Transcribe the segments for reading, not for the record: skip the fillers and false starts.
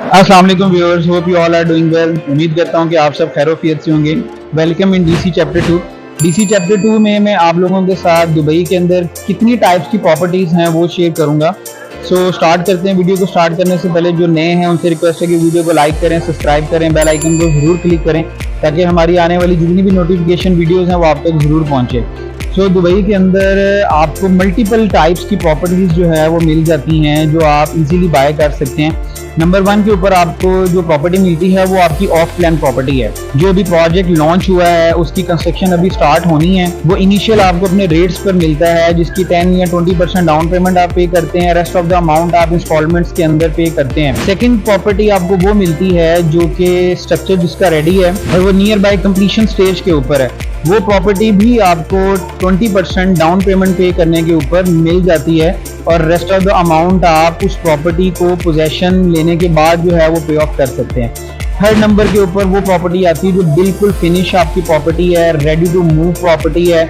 अस्सलाम वालेकुम viewers, hope you all are doing well. उम्मीद करता हूं कि आप सब खैरोफियत से होंगे। Welcome in DC chapter 2। DC chapter 2 में मैं आप लोगों के साथ दुबई के अंदर कितनी टाइप्स की प्रॉपर्टीज़ हैं वो शेयर करूंगा। सो स्टार्ट करते हैं। वीडियो को स्टार्ट करने से पहले जो नए हैं उनसे रिक्वेस्ट है कि वीडियो को लाइक करें, सब्सक्राइब करें, बेल आइकन को ज़रूर क्लिक करें ताकि हमारी आने वाली जितनी भी नोटिफिकेशन वीडियोज़ हैं वो आप तक ज़रूर पहुँचे। सो दुबई के अंदर आपको मल्टीपल टाइप्स की प्रॉपर्टीज़ जो है वो मिल जाती हैं जो आप इजीली बाय कर सकते हैं। नंबर 1 के ऊपर आपको जो प्रॉपर्टी मिलती है वो आपकी ऑफ प्लान प्रॉपर्टी है। जो भी प्रोजेक्ट लॉन्च हुआ है उसकी कंस्ट्रक्शन अभी स्टार्ट होनी है, वो इनिशियल आपको अपने रेट्स पर मिलता है जिसकी 10 या 20% डाउन पेमेंट आप पे करते हैं, रेस्ट ऑफ द अमाउंट आप इंस्टॉलमेंट्स के अंदर पे करते हैं। सेकंड प्रॉपर्टी आपको वो मिलती है जो कि स्ट्रक्चर जिसका रेडी है और वो नियर बाय कंप्लीशन स्टेज के ऊपर है। वो प्रॉपर्टी भी आपको 20% डाउन पेमेंट पे करने के ऊपर मिल जाती है और रेस्ट ऑफ द अमाउंट आप उस प्रॉपर्टी को पोजेशन लेने के बाद जो है वो पे ऑफ कर सकते हैं। थर्ड नंबर के ऊपर वो प्रॉपर्टी आती है जो बिल्कुल फिनिश आपकी प्रॉपर्टी है, रेडी टू मूव प्रॉपर्टी है।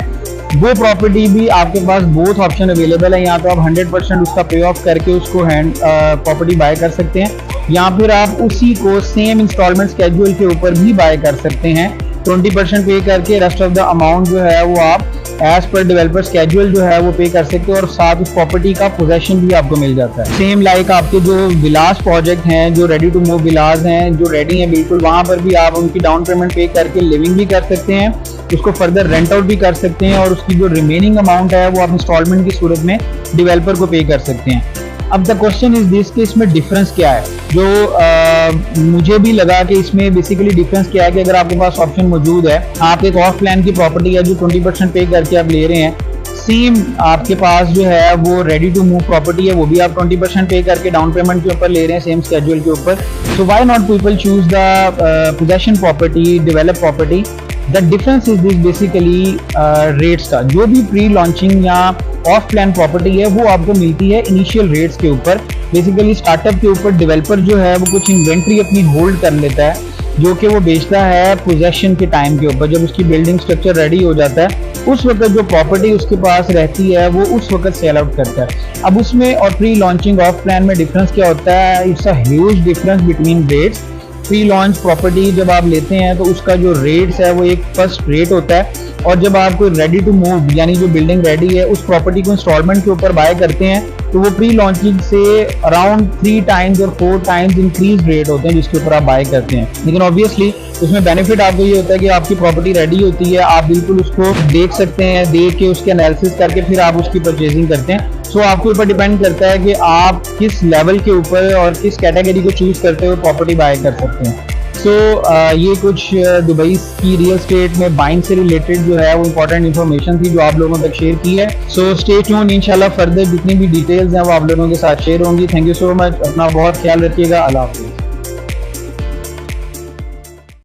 वो प्रॉपर्टी भी आपके पास बोथ ऑप्शन अवेलेबल है। यहाँ तो आप 100% उसका पे ऑफ करके उसको प्रॉपर्टी बाय कर सकते हैं, या फिर आप उसी को सेम इंस्टॉलमेंट स्केड्यूल के ऊपर भी बाय कर सकते हैं। 20% पे करके रेस्ट ऑफ द अमाउंट जो है वो आप एज पर डेवलपर स्केड्यूल जो है वो पे कर सकते हो और साथ उस प्रॉपर्टी का पोजेशन भी आपको मिल जाता है। सेम लाइक आपके जो विलास प्रोजेक्ट हैं, जो रेडी टू मूव विलास हैं, जो रेडी हैं बिल्कुल, वहाँ पर भी आप उनकी डाउन पेमेंट पे करके लिविंग भी कर सकते हैं, उसको फर्दर रेंट आउट भी कर सकते हैं और उसकी जो रिमेनिंग अमाउंट है वो आप इंस्टॉलमेंट की सूरत में डेवलपर को पे कर सकते हैं। अब द क्वेश्चन इज दिस कि इसमें डिफरेंस क्या है। जो मुझे भी लगा कि इसमें बेसिकली डिफरेंस क्या है कि अगर आपके पास ऑप्शन मौजूद है, आप एक ऑफ प्लान की प्रॉपर्टी है जो 20% पे करके आप ले रहे हैं, सेम आपके पास जो है वो रेडी टू मूव प्रॉपर्टी है, वो भी आप 20% पे करके डाउन पेमेंट के ऊपर ले रहे हैं सेम स्केड्यूल के ऊपर। So why not people choose the possession property, develop property. The difference is this basically rates का। जो भी प्री लॉन्चिंग या ऑफ प्लान प्रॉपर्टी है वो आपको मिलती है इनिशियल रेट्स के ऊपर। बेसिकली स्टार्टअप के ऊपर डेवलपर जो है वो कुछ इन्वेंट्री अपनी होल्ड कर लेता है जो कि वो बेचता है पोजेशन के टाइम के ऊपर। जब उसकी बिल्डिंग स्ट्रक्चर रेडी हो जाता है उस वक्त जो प्रॉपर्टी उसके पास रहती है वो उस वक्त सेल आउट करता है। अब उसमें और प्री लॉन्चिंग ऑफ प्लान में डिफरेंस क्या होता है? It's a huge difference between rates. Pre launch property जब आप लेते हैं तो उसका जो रेट्स है वो एक फर्स्ट रेट होता है, और जब आप कोई रेडी टू मूव यानी जो बिल्डिंग रेडी है उस प्रॉपर्टी को इंस्टॉलमेंट के ऊपर बाय करते हैं तो वो प्री लॉन्चिंग से अराउंड 3 टाइम्स और 4 टाइम्स इंक्रीज रेट होते हैं जिसके ऊपर आप बाय करते हैं। लेकिन ऑब्वियसली उसमें बेनिफिट आपको ये होता है कि आपकी प्रॉपर्टी रेडी होती है, आप बिल्कुल उसको देख सकते हैं, देख के उसके एनालिसिस करके फिर आप उसकी परचेजिंग करते हैं। सो आपके ऊपर डिपेंड करता है कि आप किस लेवल के ऊपर और किस कैटेगरी को चूज करते हुए प्रॉपर्टी बाय कर सकते हैं। सो ये कुछ दुबई की रियल स्टेट में बाइंग से रिलेटेड जो है वो इंपॉर्टेंट इन्फॉर्मेशन थी जो आप लोगों तक शेयर की है। सो स्टे ट्यून्ड, इंशाल्लाह फर्दर जितनी भी डिटेल्स हैं वो आप लोगों के साथ शेयर होंगी। Thank you so much. अपना बहुत ख्याल रखिएगा। अल्लाह हाफ़िज़।